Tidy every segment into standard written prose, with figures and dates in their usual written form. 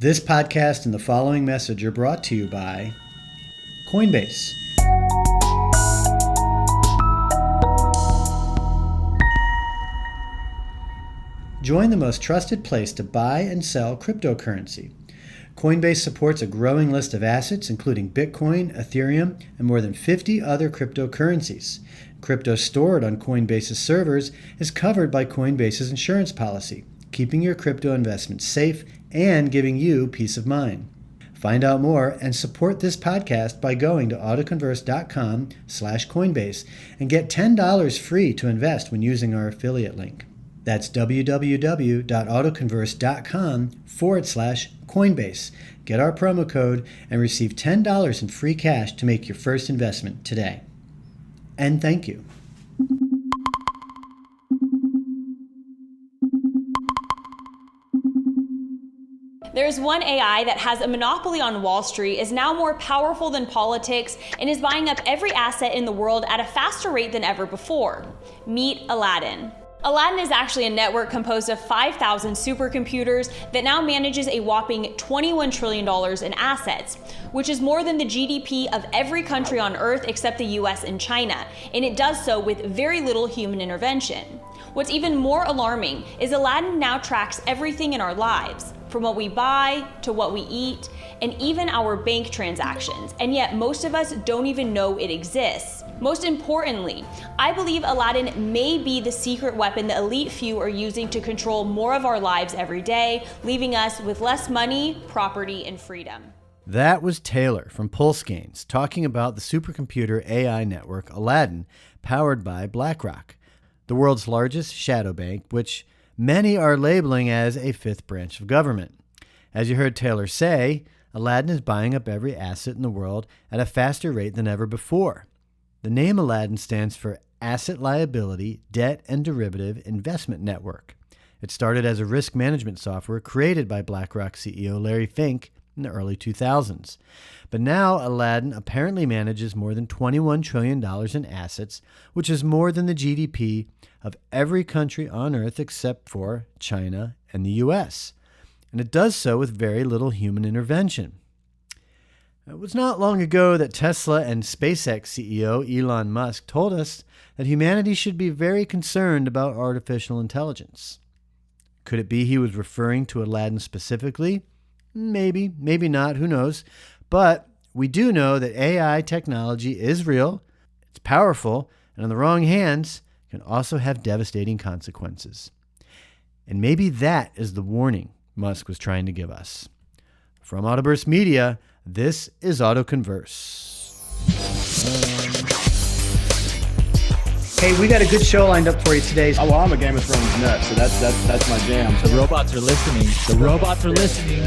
This podcast and the following message are brought to you by Coinbase. Join the most trusted place to buy and sell cryptocurrency. Coinbase supports a growing list of assets, including Bitcoin, Ethereum, and more than 50 other cryptocurrencies. Crypto stored on Coinbase's servers is covered by Coinbase's insurance policy, keeping your crypto investments safe and giving you peace of mind. Find out more and support this podcast by going to AutoConverse.com/Coinbase and get $10 free to invest when using our affiliate link. That's www.autoconverse.com/Coinbase. Get our promo code and receive $10 in free cash to make your first investment today. And thank you. There's one AI that has a monopoly on Wall Street, is now more powerful than politics, and is buying up every asset in the world at a faster rate than ever before. Meet Aladdin. Aladdin is actually a network composed of 5,000 supercomputers that now manages a whopping $21 trillion in assets, which is more than the GDP of every country on Earth except the US and China, and it does so with very little human intervention. What's even more alarming is Aladdin now tracks everything in our lives, from what we buy to what we eat, and even our bank transactions, and yet most of us don't even know it exists. Most importantly, I believe Aladdin may be the secret weapon the elite few are using to control more of our lives every day, leaving us with less money, property, and freedom. That was Taylor from Pulse Gains talking about the supercomputer AI network Aladdin, powered by BlackRock, the world's largest shadow bank, which many are labeling as a fifth branch of government. As you heard Taylor say, Aladdin is buying up every asset in the world at a faster rate than ever before. The name Aladdin stands for Asset Liability, Debt and Derivative Investment Network. It started as a risk management software created by BlackRock CEO Larry Fink in the early 2000s. But now Aladdin apparently manages more than $21 trillion in assets, which is more than the GDP of every country on Earth except for China and the US. And it does so with very little human intervention. It was not long ago that Tesla and SpaceX CEO Elon Musk told us that humanity should be very concerned about artificial intelligence. Could it be he was referring to Aladdin specifically? Maybe, maybe not, who knows. But we do know that AI technology is real, it's powerful, and in the wrong hands can also have devastating consequences. And maybe that is the warning Musk was trying to give us. From AutoConverse Media, this is AutoConverse. Hey, we got a good show lined up for you today. Oh, well, I'm a Game of Thrones nut, so that's my jam. The robots are listening. The robots are listening.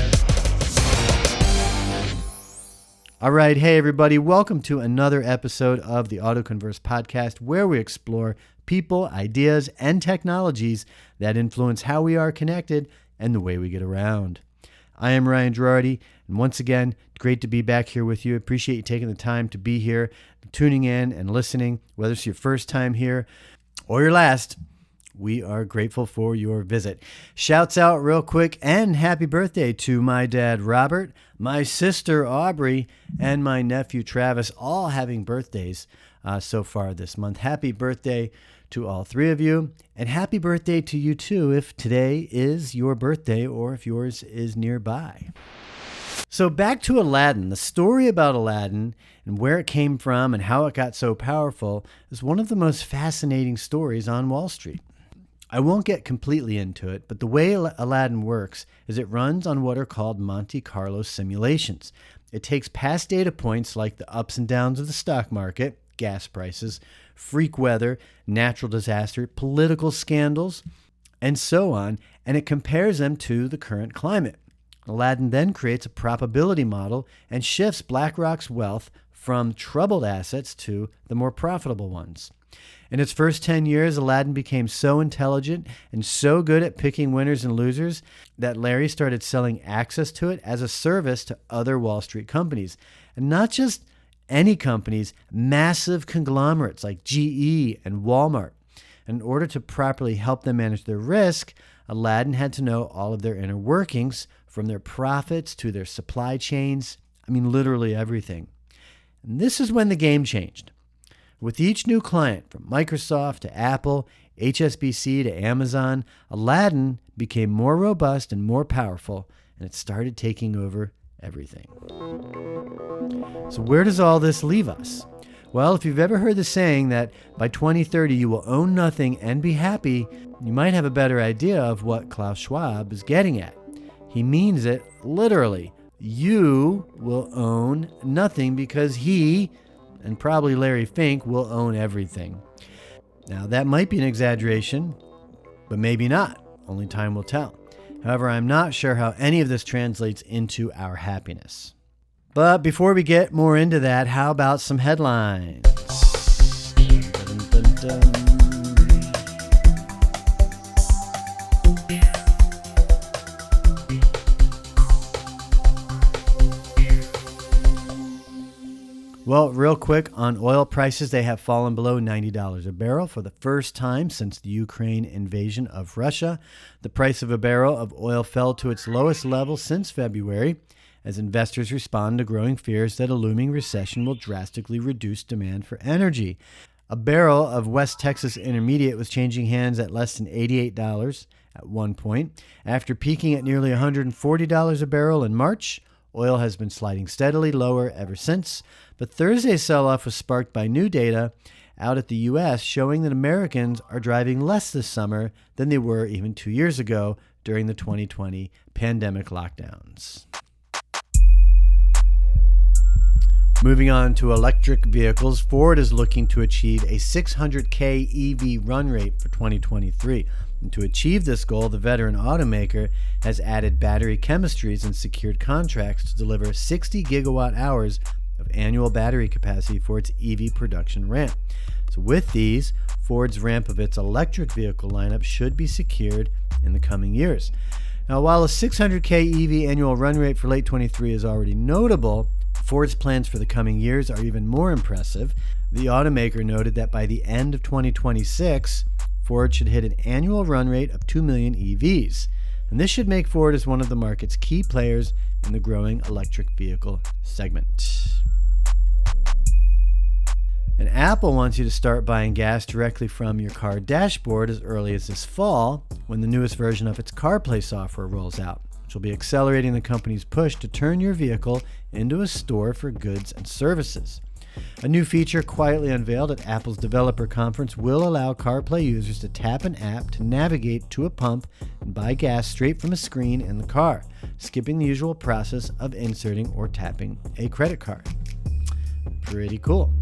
All right. Hey, everybody. Welcome to another episode of the AutoConverse podcast, where we explore people, ideas, and technologies that influence how we are connected and the way we get around. I am Ryan Girardi, and once again, great to be back here with you. Appreciate you taking the time to be here, tuning in and listening, whether it's your first time here or your last. We are grateful for your visit. Shouts out real quick and happy birthday to my dad, Robert, my sister, Aubrey, and my nephew, Travis, all having birthdays so far this month. Happy birthday to all three of you, and happy birthday to you too if today is your birthday or if yours is nearby. So back to Aladdin. The story about Aladdin and where it came from and how it got so powerful is one of the most fascinating stories on Wall Street. I won't get completely into it, but the way Aladdin works is it runs on what are called Monte Carlo simulations. It takes past data points like the ups and downs of the stock market, gas prices, freak weather, natural disaster, political scandals, and so on, and it compares them to the current climate. Aladdin then creates a probability model and shifts BlackRock's wealth from troubled assets to the more profitable ones. In its first 10 years, Aladdin became so intelligent and so good at picking winners and losers that Larry started selling access to it as a service to other Wall Street companies. And not just any companies, massive conglomerates like GE and Walmart. In order to properly help them manage their risk, Aladdin had to know all of their inner workings from their profits to their supply chains. I mean, literally everything. And this is when the game changed. With each new client, from Microsoft to Apple, HSBC to Amazon, Aladdin became more robust and more powerful, and it started taking over everything. So where does all this leave us? Well, if you've ever heard the saying that by 2030 you will own nothing and be happy, you might have a better idea of what Klaus Schwab is getting at. He means it literally. You will own nothing because he, and probably Larry Fink, will own everything. Now, that might be an exaggeration, but maybe not. Only time will tell. However, I'm not sure how any of this translates into our happiness. But before we get more into that, how about some headlines? Dun, dun, dun. Well, real quick on oil prices, they have fallen below $90 a barrel for the first time since the Ukraine invasion of Russia. The price of a barrel of oil fell to its lowest level since February as investors respond to growing fears that a looming recession will drastically reduce demand for energy. A barrel of West Texas Intermediate was changing hands at less than $88 at one point. After peaking at nearly $140 a barrel in March, oil has been sliding steadily lower ever since, but Thursday's sell-off was sparked by new data out at the U.S. showing that Americans are driving less this summer than they were even 2 years ago during the 2020 pandemic lockdowns. Moving on to electric vehicles, Ford is looking to achieve a 600K EV run rate for 2023. And to achieve this goal, the veteran automaker has added battery chemistries and secured contracts to deliver 60 gigawatt hours of annual battery capacity for its EV production ramp. So with these, Ford's ramp of its electric vehicle lineup should be secured in the coming years. Now, while a 600K EV annual run rate for late 23 is already notable, Ford's plans for the coming years are even more impressive. The automaker noted that by the end of 2026, Ford should hit an annual run rate of 2 million EVs. And this should make Ford as one of the market's key players in the growing electric vehicle segment. And Apple wants you to start buying gas directly from your car dashboard as early as this fall, when the newest version of its CarPlay software rolls out, which will be accelerating the company's push to turn your vehicle into a store for goods and services. A new feature quietly unveiled at Apple's developer conference will allow CarPlay users to tap an app to navigate to a pump and buy gas straight from a screen in the car, skipping the usual process of inserting or tapping a credit card. Pretty cool.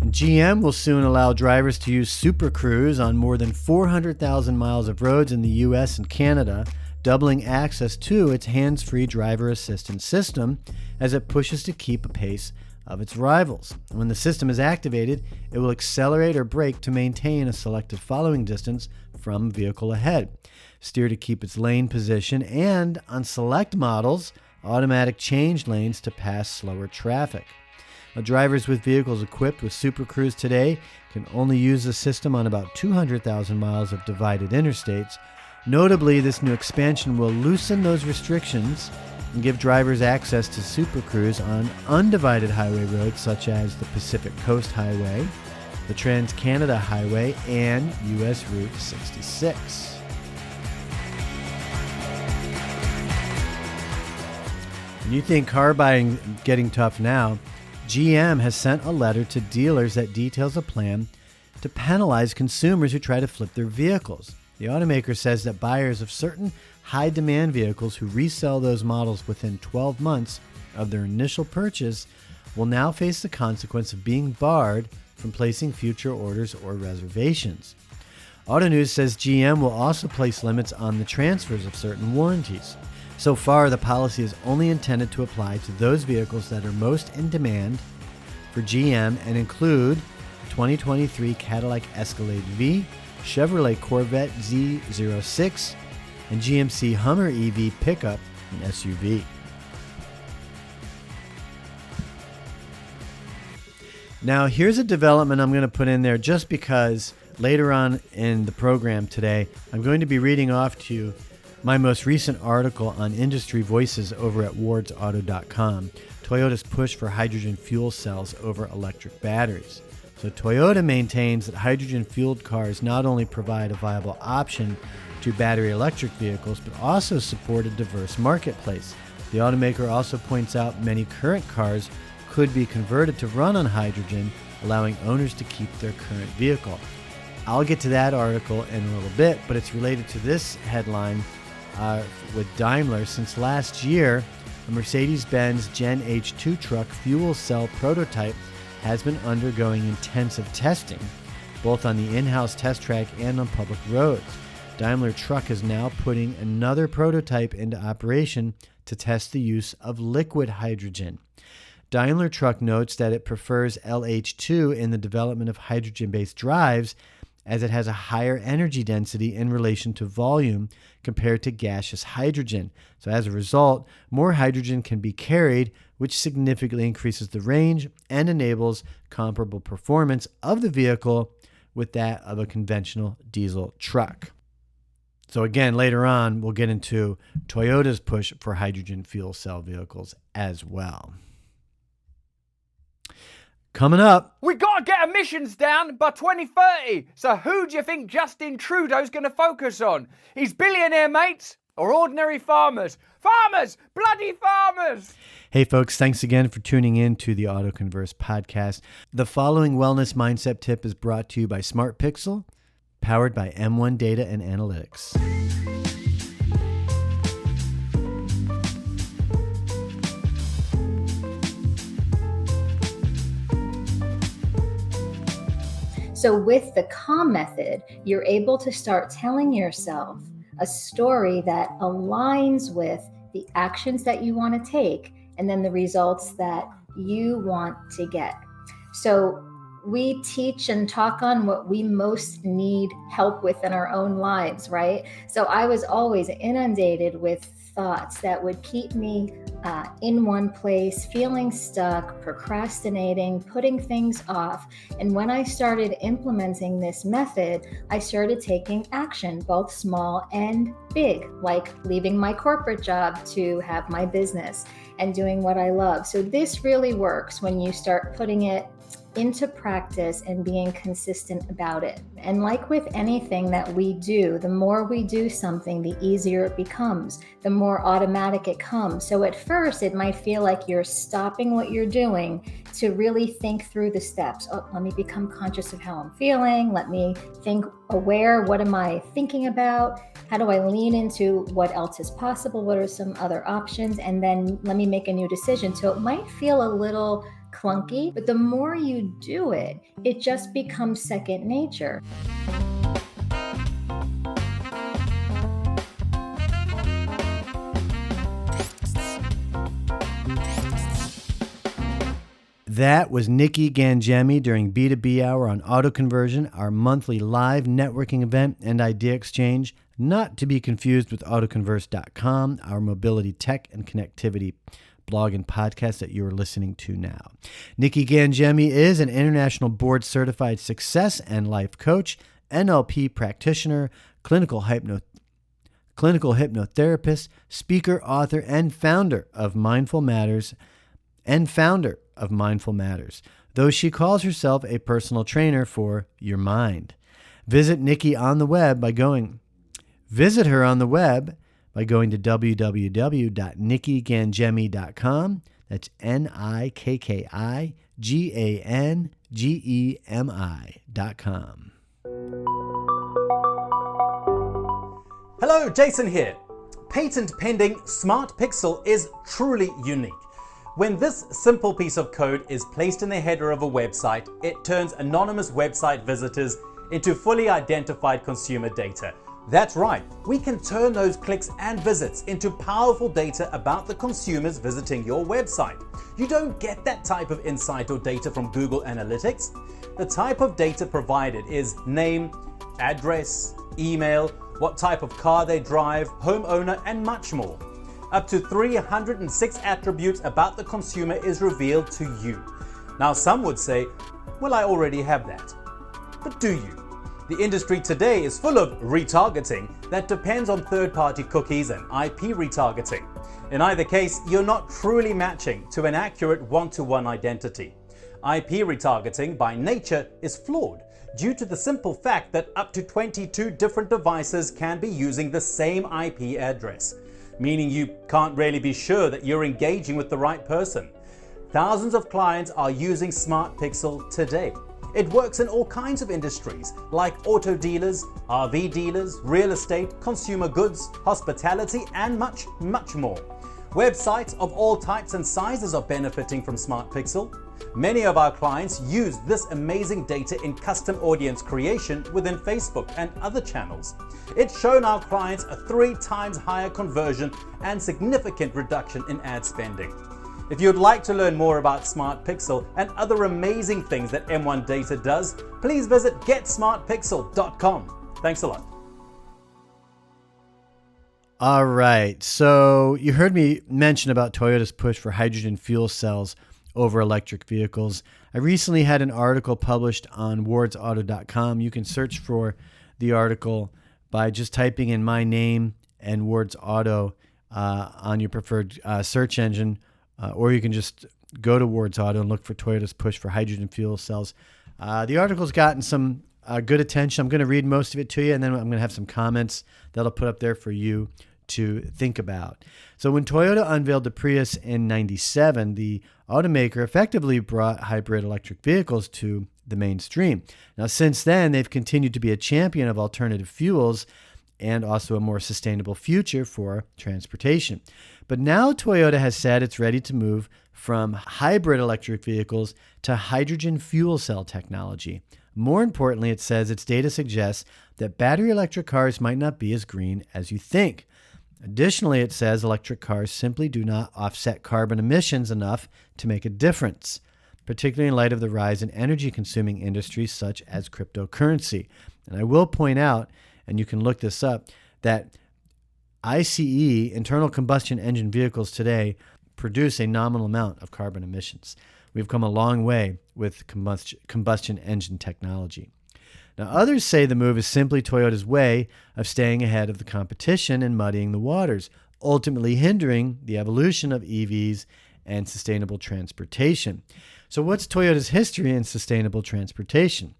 And GM will soon allow drivers to use Super Cruise on more than 400,000 miles of roads in the US and Canada, doubling access to its hands-free driver assistance system as it pushes to keep a pace of its rivals. When the system is activated, it will accelerate or brake to maintain a selected following distance from vehicle ahead, steer to keep its lane position, and on select models, automatic change lanes to pass slower traffic. Now, drivers with vehicles equipped with Super Cruise today can only use the system on about 200,000 miles of divided interstates. Notably, this new expansion will loosen those restrictions and give drivers access to Super Cruise on undivided highway roads such as the Pacific Coast Highway, the Trans-Canada Highway, and US Route 66. When you think car buying is getting tough now, GM has sent a letter to dealers that details a plan to penalize consumers who try to flip their vehicles. The automaker says that buyers of certain high-demand vehicles who resell those models within 12 months of their initial purchase will now face the consequence of being barred from placing future orders or reservations. Auto News says GM will also place limits on the transfers of certain warranties. So far, the policy is only intended to apply to those vehicles that are most in demand for GM and include the 2023 Cadillac Escalade V, Chevrolet Corvette Z06, and GMC Hummer EV pickup and SUV. Now, here's a development I'm going to put in there just because Later on in the program today, I'm going to be reading off to you my most recent article on industry voices over at wardsauto.com, Toyota's push for hydrogen fuel cells over electric batteries. So Toyota maintains that hydrogen-fueled cars not only provide a viable option to battery electric vehicles, but also support a diverse marketplace. The automaker also points out many current cars could be converted to run on hydrogen, allowing owners to keep their current vehicle. I'll get to that article in a little bit, but it's related to this headline with Daimler. Since last year, a Mercedes-Benz Gen H2 truck fuel cell prototype has been undergoing intensive testing, both on the in-house test track and on public roads. Daimler Truck is now putting another prototype into operation to test the use of liquid hydrogen. Daimler Truck notes that it prefers LH2 in the development of hydrogen-based drives, as it has a higher energy density in relation to volume compared to gaseous hydrogen. So as a result, more hydrogen can be carried, which significantly increases the range and enables comparable performance of the vehicle with that of a conventional diesel truck. So again, later on, we'll get into Toyota's push for hydrogen fuel cell vehicles as well. Coming up, we gotta get emissions down by 2030. So who do you think Justin Trudeau's gonna focus on? His billionaire mates or ordinary farmers? Farmers! Bloody farmers! Hey folks, thanks again for tuning in to the AutoConverse podcast. The following wellness mindset tip is brought to you by Smart Pixel, powered by M1 Data and Analytics. So with the CALM method, you're able to start telling yourself a story that aligns with the actions that you want to take and then the results that you want to get. So we teach and talk on what we most need help with in our own lives, right? So I was always inundated with thoughts that would keep me in one place, feeling stuck, procrastinating, putting things off. And when I started implementing this method, I started taking action, both small and big, like leaving my corporate job to have my business and doing what I love. So this really works when you start putting it into practice and being consistent about it. And like with anything that we do, the more we do something, the easier it becomes, the more automatic it comes. So at first, it might feel like you're stopping what you're doing to really think through the steps. Oh, let me become conscious of how I'm feeling. Let me think aware. What am I thinking about? How do I lean into what else is possible? What are some other options? And then let me make a new decision. So it might feel a little clunky, but the more you do it, it just becomes second nature. That was Nikki Gangemi during B2B Hour on AutoConversion, our monthly live networking event and idea exchange, not to be confused with AutoConverse.com, our mobility tech and connectivity blog and podcast that you are listening to now. Nikki Gangemi is an international board-certified success and life coach, NLP practitioner, clinical hypnotherapist, speaker, author, and founder of Mindful Matters, though she calls herself a personal trainer for your mind. Visit her on the web by going to www.nikkigangemi.com. That's NIKKIGANGEMI.com. Hello, Jason here. Patent pending Smart Pixel is truly unique. When this simple piece of code is placed in the header of a website, it turns anonymous website visitors into fully identified consumer data. That's right, we can turn those clicks and visits into powerful data about the consumers visiting your website. You don't get that type of insight or data from Google Analytics. The type of data provided is name, address, email, what type of car they drive, homeowner, and much more. Up to 306 attributes about the consumer is revealed to you. Now, some would say, well, I already have that. But do you? The industry today is full of retargeting that depends on third-party cookies and IP retargeting. In either case, you're not truly matching to an accurate one-to-one identity. IP retargeting by nature is flawed due to the simple fact that up to 22 different devices can be using the same IP address, meaning you can't really be sure that you're engaging with the right person. Thousands of clients are using Smart Pixel today. It works in all kinds of industries like auto dealers, RV dealers, real estate, consumer goods, hospitality, and much, much more. Websites of all types and sizes are benefiting from Smart Pixel. Many of our clients use this amazing data in custom audience creation within Facebook and other channels. It's shown our clients a 3 times higher conversion and significant reduction in ad spending. If you'd like to learn more about Smart Pixel and other amazing things that M1 Data does, please visit getsmartpixel.com. Thanks a lot. All right. So you heard me mention about Toyota's push for hydrogen fuel cells over electric vehicles. I recently had an article published on wardsauto.com. You can search for the article by just typing in my name and Wards Auto on your preferred search engine. Or you can just go to Wards Auto and look for Toyota's push for hydrogen fuel cells. The article's gotten some good attention. I'm going to read most of it to you, and then I'm going to have some comments that I'll put up there for you to think about. So when Toyota unveiled the Prius in '97, the automaker effectively brought hybrid electric vehicles to the mainstream. Now, since then, they've continued to be a champion of alternative fuels and also a more sustainable future for transportation. But now Toyota has said it's ready to move from hybrid electric vehicles to hydrogen fuel cell technology. More importantly, it says its data suggests that battery electric cars might not be as green as you think. Additionally, it says electric cars simply do not offset carbon emissions enough to make a difference, particularly in light of the rise in energy-consuming industries such as cryptocurrency. And I will point out, and you can look this up, that ICE, internal combustion engine vehicles today, produce a nominal amount of carbon emissions. We've come a long way with combustion engine technology. Now, others say the move is simply Toyota's way of staying ahead of the competition and muddying the waters, ultimately hindering the evolution of EVs and sustainable transportation. So what's Toyota's history in sustainable transportation?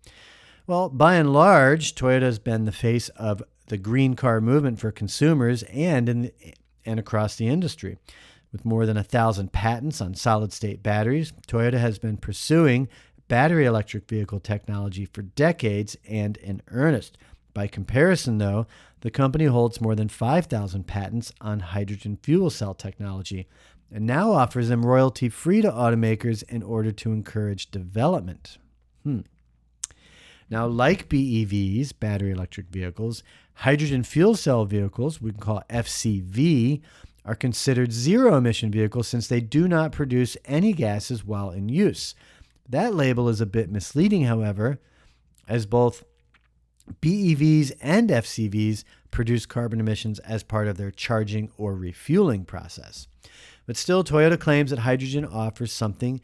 Well, by and large, Toyota has been the face of the green car movement for consumers and across the industry. With more than 1,000 patents on solid-state batteries, Toyota has been pursuing battery electric vehicle technology for decades and in earnest. By comparison, though, the company holds more than 5,000 patents on hydrogen fuel cell technology and now offers them royalty-free to automakers in order to encourage development. Now, like BEVs, battery electric vehicles, hydrogen fuel cell vehicles, we can call FCV, are considered zero-emission vehicles since they do not produce any gases while in use. That label is a bit misleading, however, as both BEVs and FCVs produce carbon emissions as part of their charging or refueling process. But still, Toyota claims that hydrogen offers something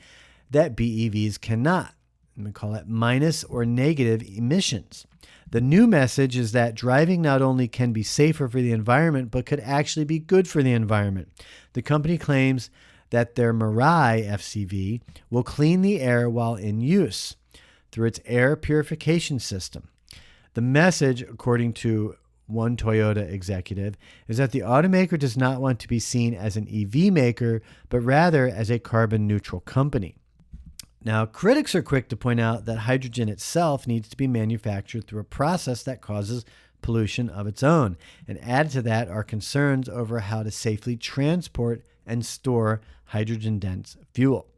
that BEVs cannot. We call it minus or negative emissions. The new message is that driving not only can be safer for the environment, but could actually be good for the environment. The company claims that their Mirai FCV will clean the air while in use through its air purification system. The message, according to one Toyota executive, is that the automaker does not want to be seen as an EV maker, but rather as a carbon neutral company. Now, critics are quick to point out that hydrogen itself needs to be manufactured through a process that causes pollution of its own. And added to that are concerns over how to safely transport and store hydrogen-dense fuel.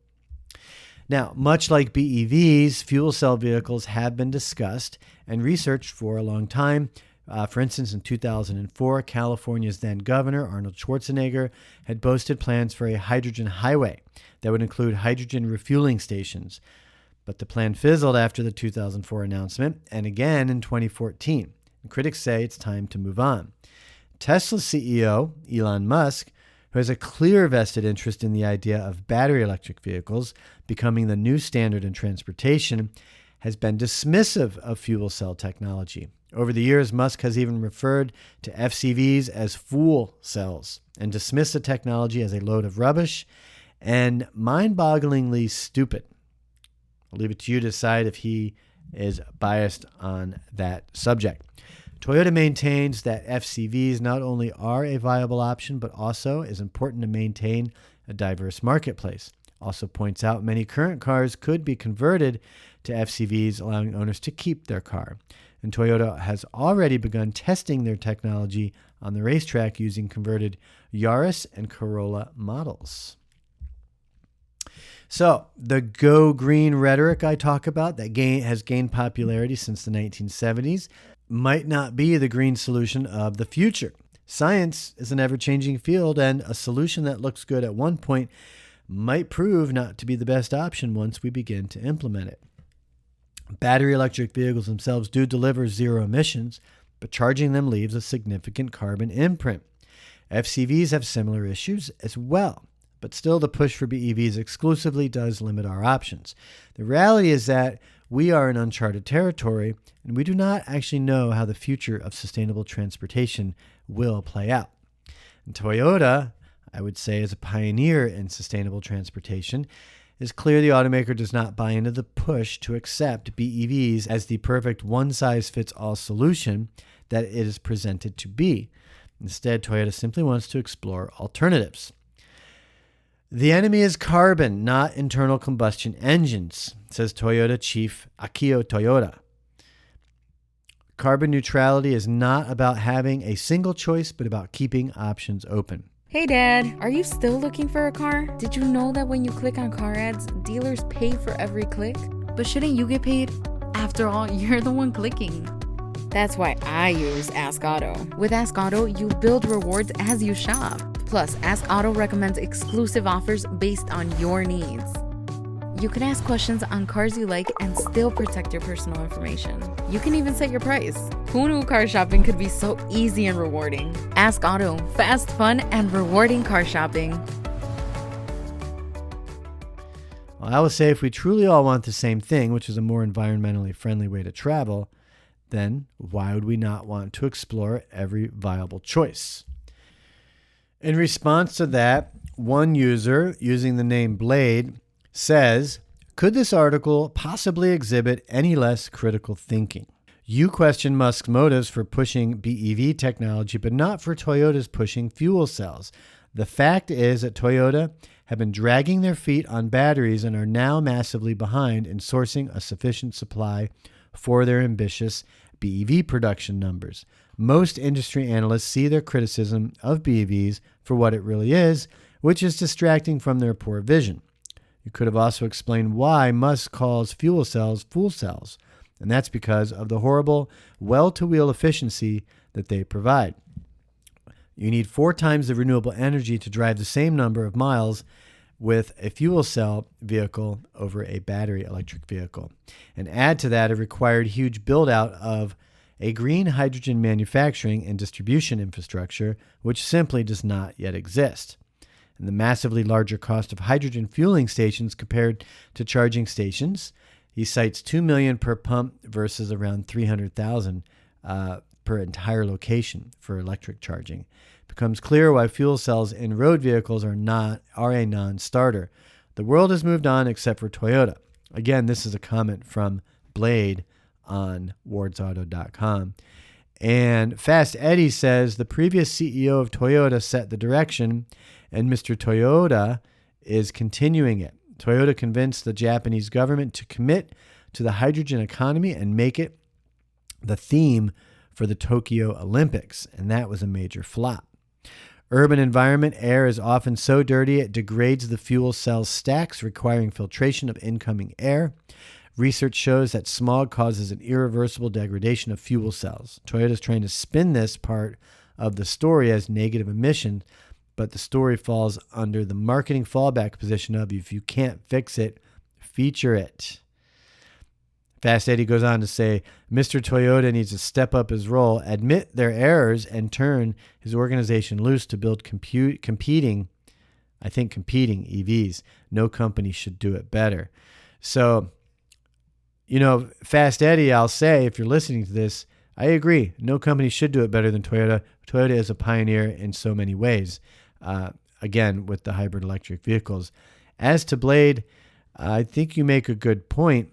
Now, much like BEVs, fuel cell vehicles have been discussed and researched for a long time. For instance, in 2004, California's then governor, Arnold Schwarzenegger, had boasted plans for a hydrogen highway that would include hydrogen refueling stations. But the plan fizzled after the 2004 announcement and again in 2014. And critics say it's time to move on. Tesla CEO, Elon Musk, who has a clear vested interest in the idea of battery electric vehicles becoming the new standard in transportation, has been dismissive of fuel cell technology. Over the years, Musk has even referred to FCVs as fool cells and dismissed the technology as a load of rubbish and mind-bogglingly stupid. I'll leave it to you to decide if he is biased on that subject. Toyota maintains that FCVs not only are a viable option, but also is important to maintain a diverse marketplace. Also points out many current cars could be converted to FCVs, allowing owners to keep their car. And Toyota has already begun testing their technology on the racetrack using converted Yaris and Corolla models. So the go green rhetoric I talk about that has gained popularity since the 1970s might not be the green solution of the future. Science is an ever-changing field, and a solution that looks good at one point might prove not to be the best option once we begin to implement it. Battery electric vehicles themselves do deliver zero emissions, but charging them leaves a significant carbon imprint. FCVs have similar issues as well, but still the push for BEVs exclusively does limit our options. The reality is that we are in uncharted territory, and we do not actually know how the future of sustainable transportation will play out. And Toyota, I would say, as a pioneer in sustainable transportation, it's clear the automaker does not buy into the push to accept BEVs as the perfect one-size-fits-all solution that it is presented to be. Instead, Toyota simply wants to explore alternatives. The enemy is carbon, not internal combustion engines, says Toyota chief Akio Toyoda. Carbon neutrality is not about having a single choice, but about keeping options open. Hey Dad, are you still looking for a car? Did you know that when you click on car ads, dealers pay for every click? But shouldn't you get paid? After all, you're the one clicking. That's why I use Ask Auto. With Ask Auto, you build rewards as you shop. Plus, Ask Auto recommends exclusive offers based on your needs. You can ask questions on cars you like and still protect your personal information. You can even set your price. Who knew car shopping could be so easy and rewarding? Ask Auto, fast, fun, and rewarding car shopping. Well, I would say if we truly all want the same thing, which is a more environmentally friendly way to travel, then why would we not want to explore every viable choice? In response to that, one user using the name Blade says, could this article possibly exhibit any less critical thinking? You question Musk's motives for pushing BEV technology, but not for Toyota's pushing fuel cells. The fact is that Toyota have been dragging their feet on batteries and are now massively behind in sourcing a sufficient supply for their ambitious BEV production numbers. Most industry analysts see their criticism of BEVs for what it really is, which is distracting from their poor vision. You could have also explained why Musk calls fuel cells fool cells, and that's because of the horrible well-to-wheel efficiency that they provide. You need 4 times the renewable energy to drive the same number of miles with a fuel cell vehicle over a battery electric vehicle. And add to that a required huge build-out of a green hydrogen manufacturing and distribution infrastructure, which simply does not yet exist. And the massively larger cost of hydrogen fueling stations compared to charging stations. He cites $2 million per pump versus around $300,000 per entire location for electric charging. It becomes clear why fuel cells in road vehicles are a non-starter. The world has moved on except for Toyota. Again, this is a comment from Blade on wardsauto.com. And Fast Eddie says the previous CEO of Toyota set the direction, and Mr. Toyoda is continuing it. Toyota convinced the Japanese government to commit to the hydrogen economy and make it the theme for the Tokyo Olympics, and that was a major flop. Urban environment air is often so dirty it degrades the fuel cell stacks, requiring filtration of incoming air. Research shows that smog causes an irreversible degradation of fuel cells. Toyota is trying to spin this part of the story as negative emission, but the story falls under the marketing fallback position of if you can't fix it, feature it. Fast Eddie goes on to say, Mr. Toyota needs to step up his role, admit their errors, and turn his organization loose to build competing EVs. No company should do it better. So, Fast Eddie, I'll say, if you're listening to this, I agree. No company should do it better than Toyota. Toyota is a pioneer in so many ways, again, with the hybrid electric vehicles. As to Blade, I think you make a good point,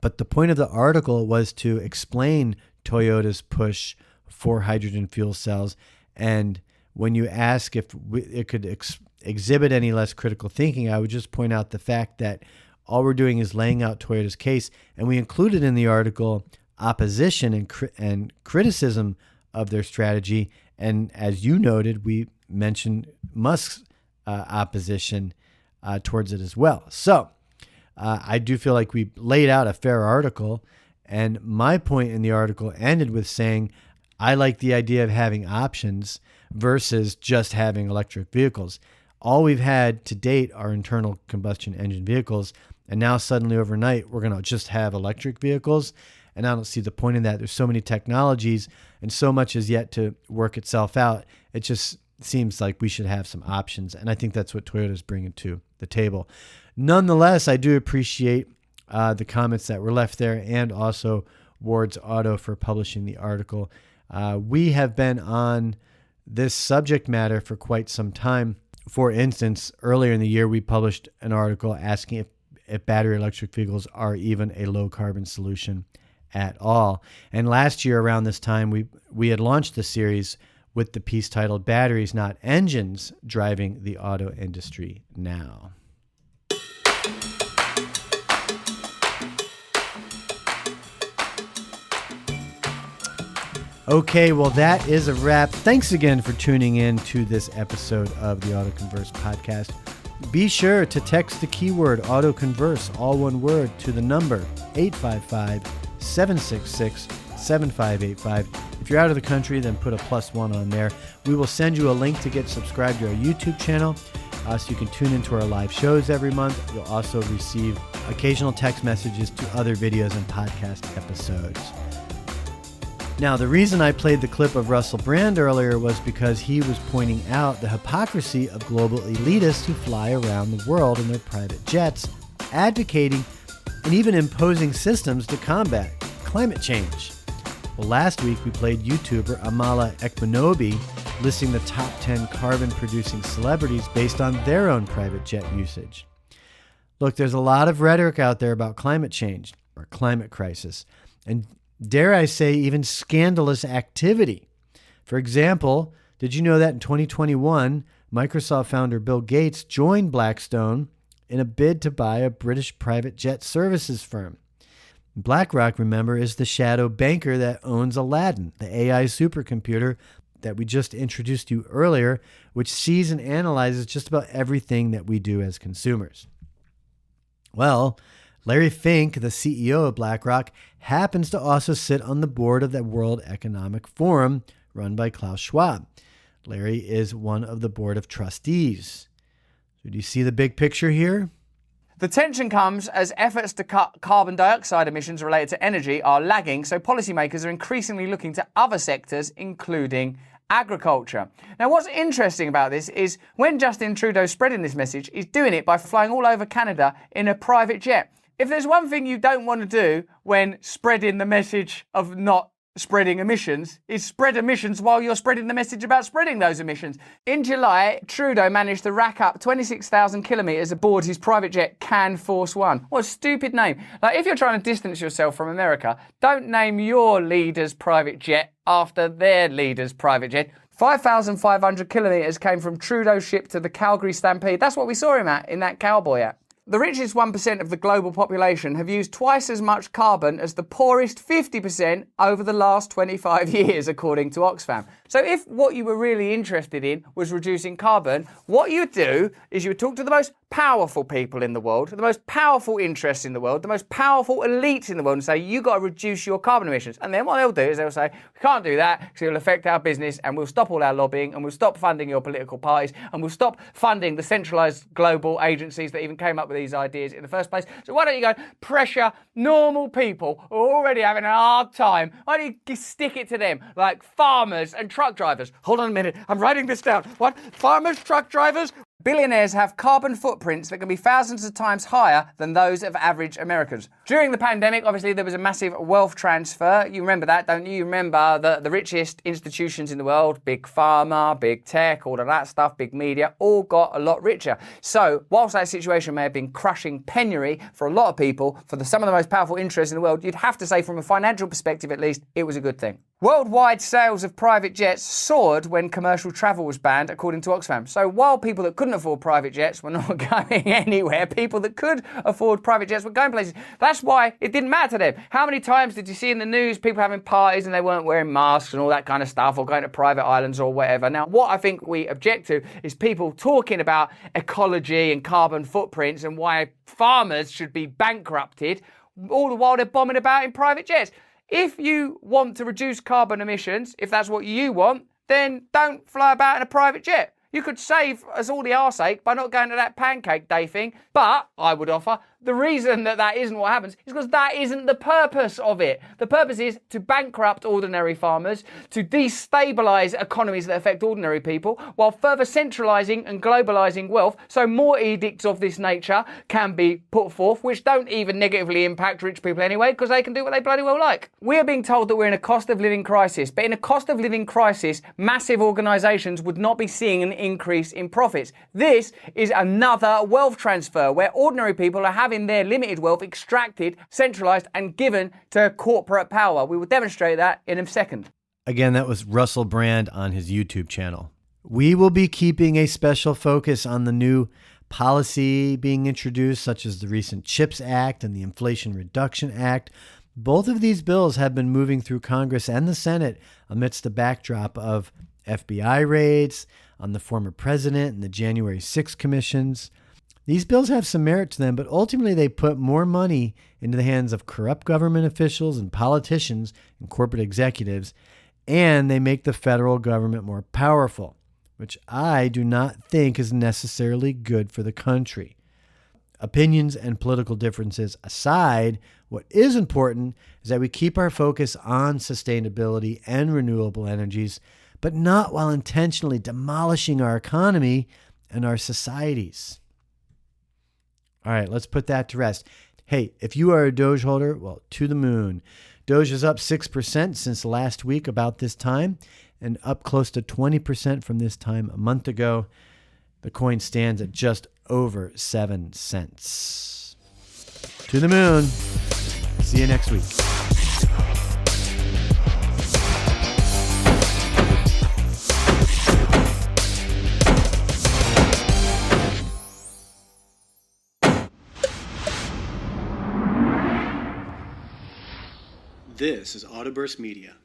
but the point of the article was to explain Toyota's push for hydrogen fuel cells. And when you ask if it could exhibit any less critical thinking, I would just point out the fact that all we're doing is laying out Toyota's case, and we included in the article opposition and criticism of their strategy. And as you noted, we mentioned Musk's opposition towards it as well. So I do feel like we laid out a fair article. And my point in the article ended with saying, I like the idea of having options versus just having electric vehicles. All we've had to date are internal combustion engine vehicles. And now suddenly overnight, we're going to just have electric vehicles. And I don't see the point in that. There's so many technologies and so much is yet to work itself out. It just seems like we should have some options. And I think that's what Toyota's bringing to the table. Nonetheless, I do appreciate the comments that were left there, and also Ward's Auto for publishing the article. We have been on this subject matter for quite some time. For instance, earlier in the year, we published an article asking if battery electric vehicles are even a low carbon solution at all. And last year around this time, we had launched the series with the piece titled Batteries, Not Engines, Driving the Auto Industry Now. Okay, well, that is a wrap. Thanks again for tuning in to this episode of the AutoConverse podcast. Be sure to text the keyword AutoConverse, all one word, to the number 855-766-7585. If you're out of the country, then put a +1 on there. We will send you a link to get subscribed to our YouTube channel so you can tune into our live shows every month. You'll also receive occasional text messages to other videos and podcast episodes. Now, the reason I played the clip of Russell Brand earlier was because he was pointing out the hypocrisy of global elitists who fly around the world in their private jets, advocating and even imposing systems to combat climate change. Well, last week we played YouTuber Amala Ekmanobi listing the top 10 carbon-producing celebrities based on their own private jet usage. Look, there's a lot of rhetoric out there about climate change or climate crisis, and dare I say, even scandalous activity. For example, did you know that in 2021, Microsoft founder Bill Gates joined Blackstone in a bid to buy a British private jet services firm? BlackRock, remember, is the shadow banker that owns Aladdin, the AI supercomputer that we just introduced you earlier, which sees and analyzes just about everything that we do as consumers. Well, Larry Fink, the CEO of BlackRock, happens to also sit on the board of the World Economic Forum run by Klaus Schwab. Larry is one of the board of trustees. So do you see the big picture here? The tension comes as efforts to cut carbon dioxide emissions related to energy are lagging, so policymakers are increasingly looking to other sectors, including agriculture. Now, what's interesting about this is when Justin Trudeau's spreading this message, he's doing it by flying all over Canada in a private jet. If there's one thing you don't want to do when spreading the message of not spreading emissions, is spread emissions while you're spreading the message about spreading those emissions. In July, Trudeau managed to rack up 26,000 kilometres aboard his private jet Can Force One. What a stupid name. Like, if you're trying to distance yourself from America, don't name your leader's private jet after their leader's private jet. 5,500 kilometres came from Trudeau's ship to the Calgary Stampede. That's what we saw him at in that cowboy hat. The richest 1% of the global population have used twice as much carbon as the poorest 50% over the last 25 years, according to Oxfam. So if what you were really interested in was reducing carbon, what you would do is you would talk to the most powerful people in the world, the most powerful interests in the world, the most powerful elites in the world, and say, you got to reduce your carbon emissions. And then what they'll do is they'll say, we can't do that because it'll affect our business, and we'll stop all our lobbying, and we'll stop funding your political parties, and we'll stop funding the centralised global agencies that even came up with these ideas in the first place. So why don't you go pressure normal people who are already having a hard time? Why don't you stick it to them, like farmers and truck drivers? Hold on a minute, I'm writing this down. What? Farmers, truck drivers? Billionaires have carbon footprints that can be thousands of times higher than those of average Americans. During the pandemic, obviously, there was a massive wealth transfer. You remember that, don't you? You remember the richest institutions in the world, big pharma, big tech, all of that stuff, big media, all got a lot richer. So whilst that situation may have been crushing penury for a lot of people, for some of the most powerful interests in the world, you'd have to say from a financial perspective at least, it was a good thing. Worldwide sales of private jets soared when commercial travel was banned, according to Oxfam. So while people that couldn't afford private jets were not going anywhere, people that could afford private jets were going places. That's why it didn't matter to them. How many times did you see in the news people having parties and they weren't wearing masks and all that kind of stuff, or going to private islands or whatever? Now, what I think we object to is people talking about ecology and carbon footprints and why farmers should be bankrupted, all the while they're bombing about in private jets. If you want to reduce carbon emissions, if that's what you want, then don't fly about in a private jet. You could save us all the arseache by not going to that pancake day thing. But, I would offer, the reason that isn't what happens is because that isn't the purpose of it. The purpose is to bankrupt ordinary farmers, to destabilise economies that affect ordinary people, while further centralising and globalising wealth, so more edicts of this nature can be put forth, which don't even negatively impact rich people anyway, because they can do what they bloody well like. We're being told that we're in a cost of living crisis, but in a cost of living crisis, massive organisations would not be seeing an increase in profits. This is another wealth transfer, where ordinary people are having their limited wealth extracted, centralised and given to corporate power. We will demonstrate that in a second. Again, that was Russell Brand on his YouTube channel. We will be keeping a special focus on the new policy being introduced, such as the recent CHIPS Act and the Inflation Reduction Act. Both of these bills have been moving through Congress and the Senate amidst the backdrop of FBI raids on the former president and the January 6th commissions. These bills have some merit to them, but ultimately they put more money into the hands of corrupt government officials and politicians and corporate executives, and they make the federal government more powerful, which I do not think is necessarily good for the country. Opinions and political differences aside, what is important is that we keep our focus on sustainability and renewable energies, but not while intentionally demolishing our economy and our societies. All right, let's put that to rest. Hey, if you are a Doge holder, well, to the moon. Doge is up 6% since last week about this time, and up close to 20% from this time a month ago. The coin stands at just over 7 cents. To the moon. See you next week. This is AutoConverse Media.